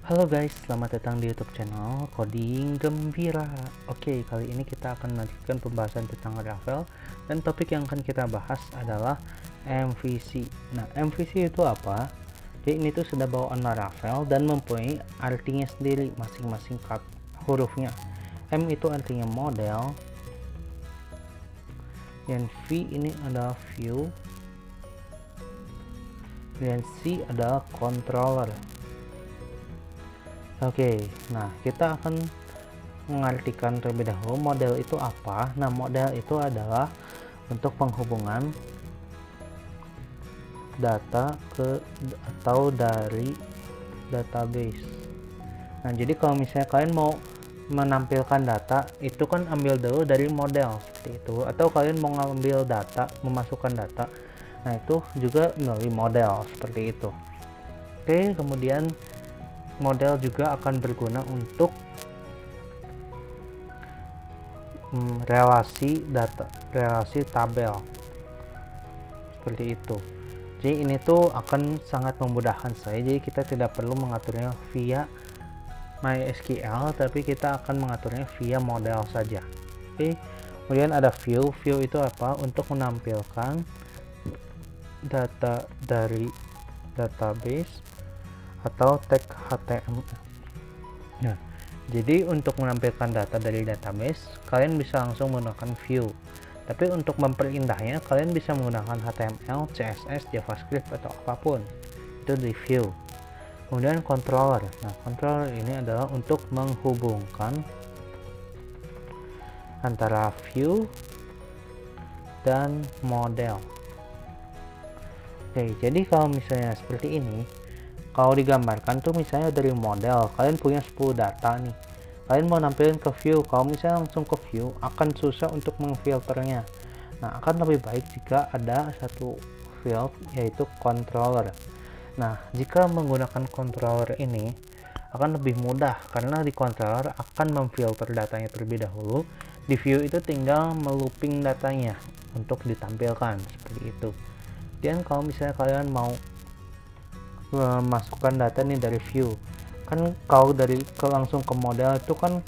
Halo guys, selamat datang di YouTube channel Coding Gembira. Oke, kali ini kita akan melanjutkan pembahasan tentang Laravel dan topik yang akan kita bahas adalah MVC. Nah, MVC itu apa? Jadi ini tuh sudah bawaan Laravel dan mempunyai artinya sendiri masing-masing hurufnya. M itu artinya model, dan V ini adalah view, dan C adalah controller. Oke, nah kita akan mengartikan terlebih dahulu model itu apa. Nah, model itu adalah untuk penghubungan data ke atau dari database. Nah, jadi kalau misalnya kalian mau menampilkan data, itu kan ambil dulu dari model seperti itu, atau kalian mau ngambil data, memasukkan data, nah itu juga melalui model seperti itu. Oke, kemudian model juga akan berguna untuk relasi data, relasi tabel seperti itu. Jadi ini tuh akan sangat memudahkan saya, jadi kita tidak perlu mengaturnya via MySQL, tapi kita akan mengaturnya via model saja. Oke, kemudian ada view. View itu apa? Untuk menampilkan data dari database atau tag HTML. Nah, jadi untuk menampilkan data dari database, kalian bisa langsung menggunakan view. Tapi untuk memperindahnya, kalian bisa menggunakan HTML, CSS, JavaScript, atau apapun. Itu di view. Kemudian controller. Nah, controller ini adalah untuk menghubungkan antara view dan model. Oke, jadi kalau misalnya seperti ini, kalau digambarkan tuh misalnya dari model, kalian punya 10 data nih, kalian mau nampilin ke view. Kalau misalnya langsung ke view, akan susah untuk memfilternya. Nah, akan lebih baik jika ada satu field, yaitu controller. Nah, jika menggunakan controller ini akan lebih mudah, karena di controller akan memfilter datanya terlebih dahulu. Di view itu tinggal melooping datanya untuk ditampilkan seperti itu. Dan kalau misalnya kalian mau masukkan data nih dari view, kan kalau dari langsung ke model itu kan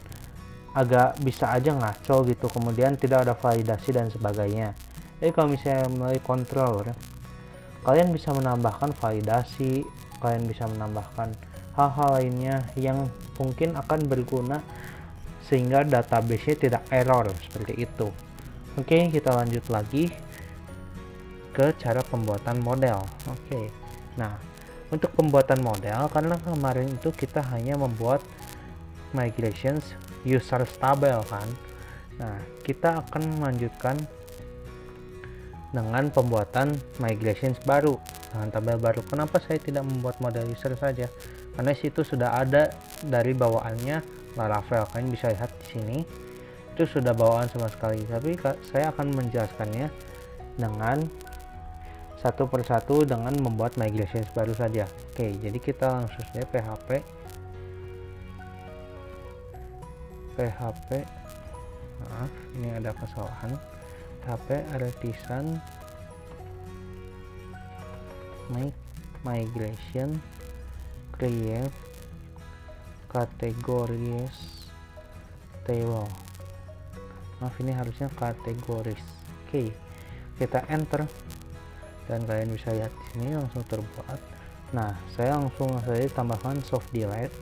agak bisa aja ngaco gitu, kemudian tidak ada validasi dan sebagainya. Jadi kalau misalnya melalui controller, kalian bisa menambahkan validasi, kalian bisa menambahkan hal-hal lainnya yang mungkin akan berguna sehingga database-nya tidak error seperti itu. Oke, kita lanjut lagi ke cara pembuatan model. Oke, nah untuk pembuatan model, karena kemarin itu kita hanya membuat migrations user tabel kan. Nah, kita akan melanjutkan dengan pembuatan migrations baru dengan tabel baru. Kenapa saya tidak membuat model user saja? Karena situ sudah ada dari bawaannya Laravel. Kalian bisa lihat di sini. Itu sudah bawaan sama sekali. Tapi saya akan menjelaskannya dengan satu persatu dengan membuat migrations baru saja. Oke, jadi kita langsung saja PHP, maaf ini ada kesalahan, PHP artisan make migration create categories table. Maaf, ini harusnya kategoris. Oke, kita enter dan kalian bisa lihat di sini langsung terbuat. Nah, saya langsung saja tambahkan soft deletes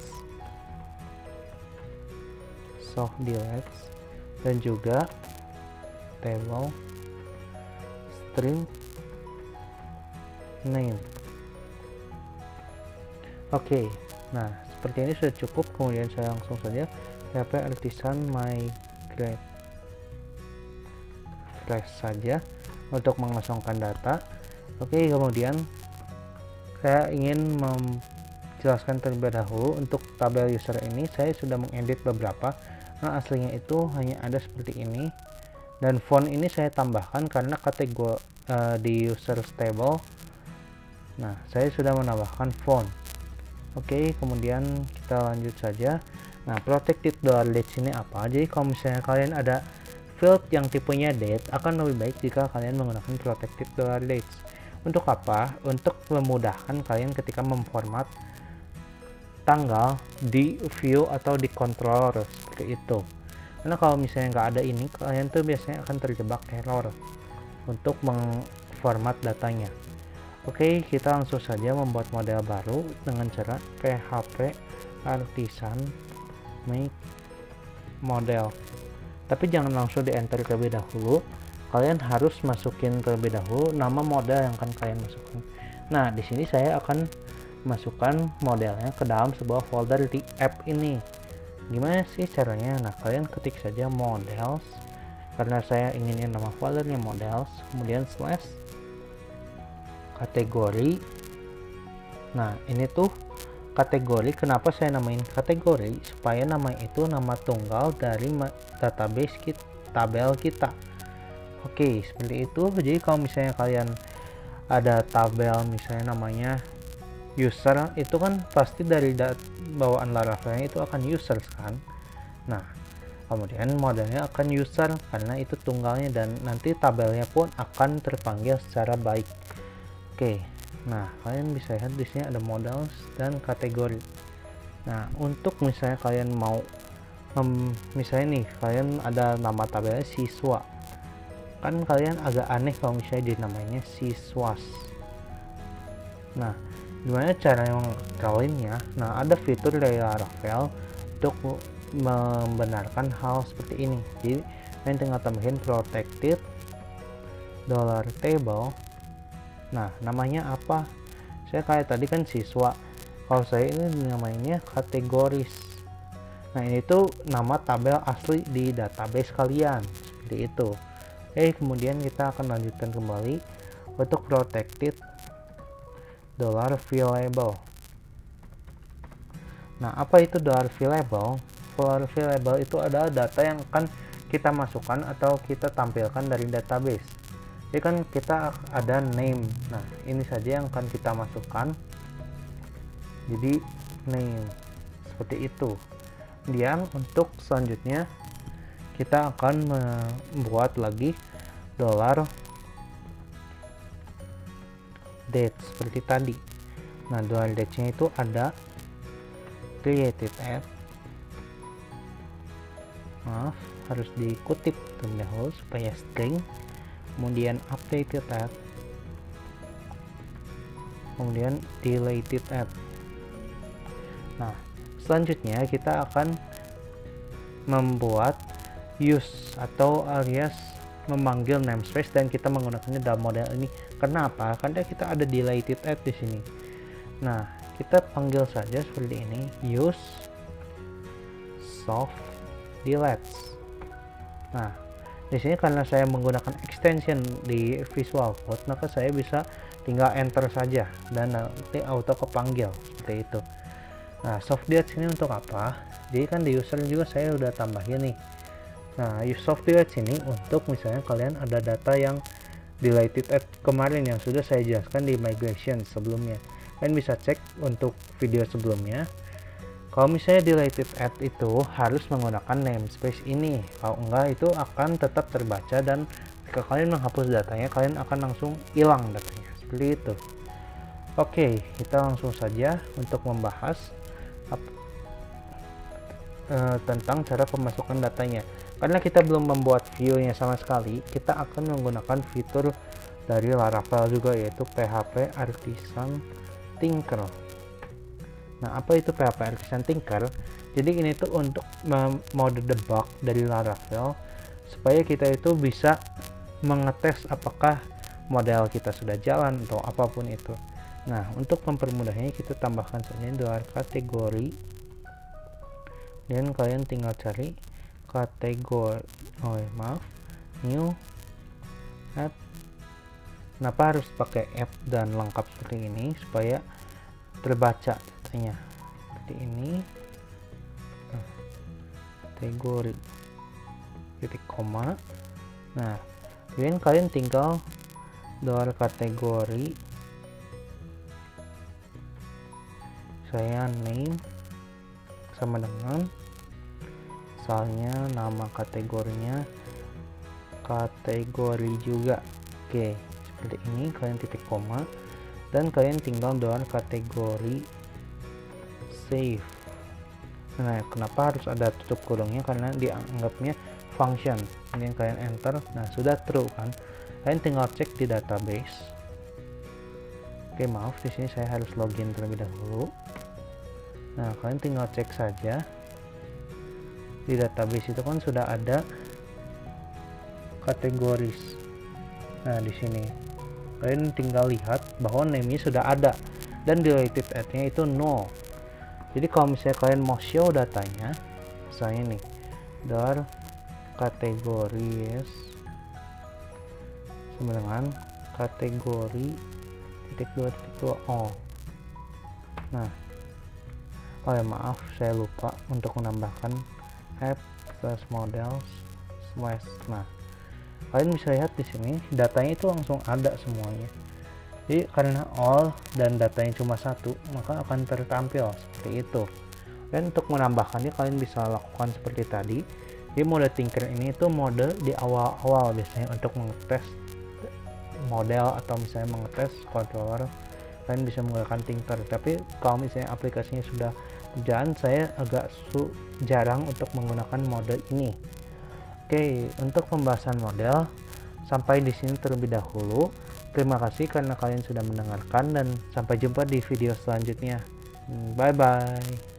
dan juga table string name. Oke, nah seperti ini sudah cukup. Kemudian saya langsung saja php artisan migrate refresh saja untuk mengosongkan data. Oke, kemudian saya ingin menjelaskan terlebih dahulu untuk tabel user ini. Saya sudah mengedit beberapa. Nah, aslinya itu hanya ada seperti ini, dan font ini saya tambahkan karena kategori di user table. Nah, saya sudah menambahkan font. Oke, kemudian kita lanjut saja. Nah, protected dates ini apa? Jadi kalau misalnya kalian ada field yang tipenya date, akan lebih baik jika kalian menggunakan protected dates. Untuk apa? Untuk memudahkan kalian ketika memformat tanggal di view atau di controller seperti itu. Karena kalau misalnya nggak ada ini, kalian tuh biasanya akan terjebak error untuk mengformat datanya. Oke, kita langsung saja membuat model baru dengan cara PHP artisan make model. Tapi jangan langsung di enter terlebih dahulu. Kalian harus masukin terlebih dahulu nama model yang akan kalian masukkan. Nah, di sini saya akan masukkan modelnya ke dalam sebuah folder di app ini. Gimana sih caranya? Nah, kalian ketik saja models, karena saya inginin nama foldernya models, kemudian slash kategori. Nah, ini tuh kategori. Kenapa saya namain kategori? Supaya nama itu nama tunggal dari database tabel kita. Oke, seperti itu. Jadi kalau misalnya kalian ada tabel misalnya namanya user, itu kan pasti dari bawaan Laravelnya itu akan users kan. Nah, kemudian modelnya akan user karena itu tunggalnya, dan nanti tabelnya pun akan terpanggil secara baik. Oke, nah kalian bisa lihat di sini ada models dan kategori. Nah, untuk misalnya kalian mau misalnya nih kalian ada nama tabelnya siswa, kan kalian agak aneh kalau misalnya dinamainya siswas. Nah, gimana cara mengkalinnya? Nah, ada fitur dari Laravel untuk membenarkan hal seperti ini. Jadi kalian tinggal tambahin protected $table. Nah, namanya apa? Saya kayak tadi kan siswa, kalau saya ini namanya kategoris. Nah, ini tuh nama tabel asli di database kalian, seperti itu. Kemudian kita akan lanjutkan kembali untuk protected $valuable. Nah, apa itu $valuable? $valuable itu adalah data yang akan kita masukkan atau kita tampilkan dari database. Jadi kan kita ada name. Nah, ini saja yang akan kita masukkan. Jadi name seperti itu. Kemudian untuk selanjutnya kita akan membuat lagi $date seperti tadi. Nah, $date-nya itu ada created at, maaf, harus dikutip terlebih dahulu supaya string, kemudian updated at, kemudian deleted at. Nah, selanjutnya kita akan membuat use atau alias memanggil namespace, dan kita menggunakannya dalam model ini. Kenapa? Karena kita ada deleted at di sini. Nah, kita panggil saja seperti ini, use soft deletes. Nah, di sini karena saya menggunakan extension di Visual Code, maka saya bisa tinggal enter saja dan nanti auto kepanggil seperti itu. Nah, soft deletes ini untuk apa? Jadi kan di user juga saya udah tambahin nih. Nah, use soft deletes ini untuk misalnya kalian ada data yang deleted at kemarin yang sudah saya jelaskan di migration sebelumnya. Kalian bisa cek untuk video sebelumnya. Kalau misalnya deleted at itu harus menggunakan namespace ini. Kalau enggak, itu akan tetap terbaca, dan jika kalian menghapus datanya, kalian akan langsung hilang datanya. Seperti itu. Oke, kita langsung saja untuk membahas tentang cara pemasukan datanya. Karena kita belum membuat view-nya sama sekali, kita akan menggunakan fitur dari Laravel juga, yaitu PHP Artisan Tinker. Nah, apa itu PHP Artisan Tinker? Jadi ini tuh untuk mode debug dari Laravel supaya kita itu bisa mengetes apakah model kita sudah jalan atau apapun itu. Nah, untuk mempermudahnya kita tambahkan saja dolar kategori, dan kalian tinggal cari kategori, new app. Kenapa harus pakai app dan lengkap seperti ini? Supaya terbaca datanya seperti ini. Kategori titik koma. Nah, kemudian kalian tinggal dolar kategori, saya name sama dengan misalnya nama kategorinya kategori juga. Oke, seperti ini. Kalian titik koma dan kalian tinggal dolar kategori save. Nah, kenapa harus ada tutup kurungnya? Karena dianggapnya function. Ini yang kalian enter, nah sudah true kan. Kalian tinggal cek di database. Oke, maaf, di sini saya harus login terlebih dahulu. Nah, kalian tinggal cek saja di database itu kan sudah ada kategoris. Nah, di sini kalian tinggal lihat bahwa name-nya sudah ada dan related add-nya itu no. Jadi kalau misalnya kalian mau show datanya, misalnya nih dar kategoris sama dengan kategori titik 2.2 oh. Nah, oh ya maaf, saya lupa untuk menambahkan app slash models slash. Nah, kalian bisa lihat di sini datanya itu langsung ada semuanya. Jadi karena all dan datanya cuma satu, maka akan tertampil seperti itu. Dan untuk menambahkannya kalian bisa lakukan seperti tadi. Di mode tinker ini itu mode di awal-awal biasanya untuk mengetes model atau misalnya mengetes controller. Kalian bisa menggunakan tinker. Tapi kalau misalnya aplikasinya sudah berjalan, saya agak jarang untuk menggunakan mode ini. Oke, untuk pembahasan model sampai di sini terlebih dahulu. Terima kasih karena kalian sudah mendengarkan dan sampai jumpa di video selanjutnya. Bye bye.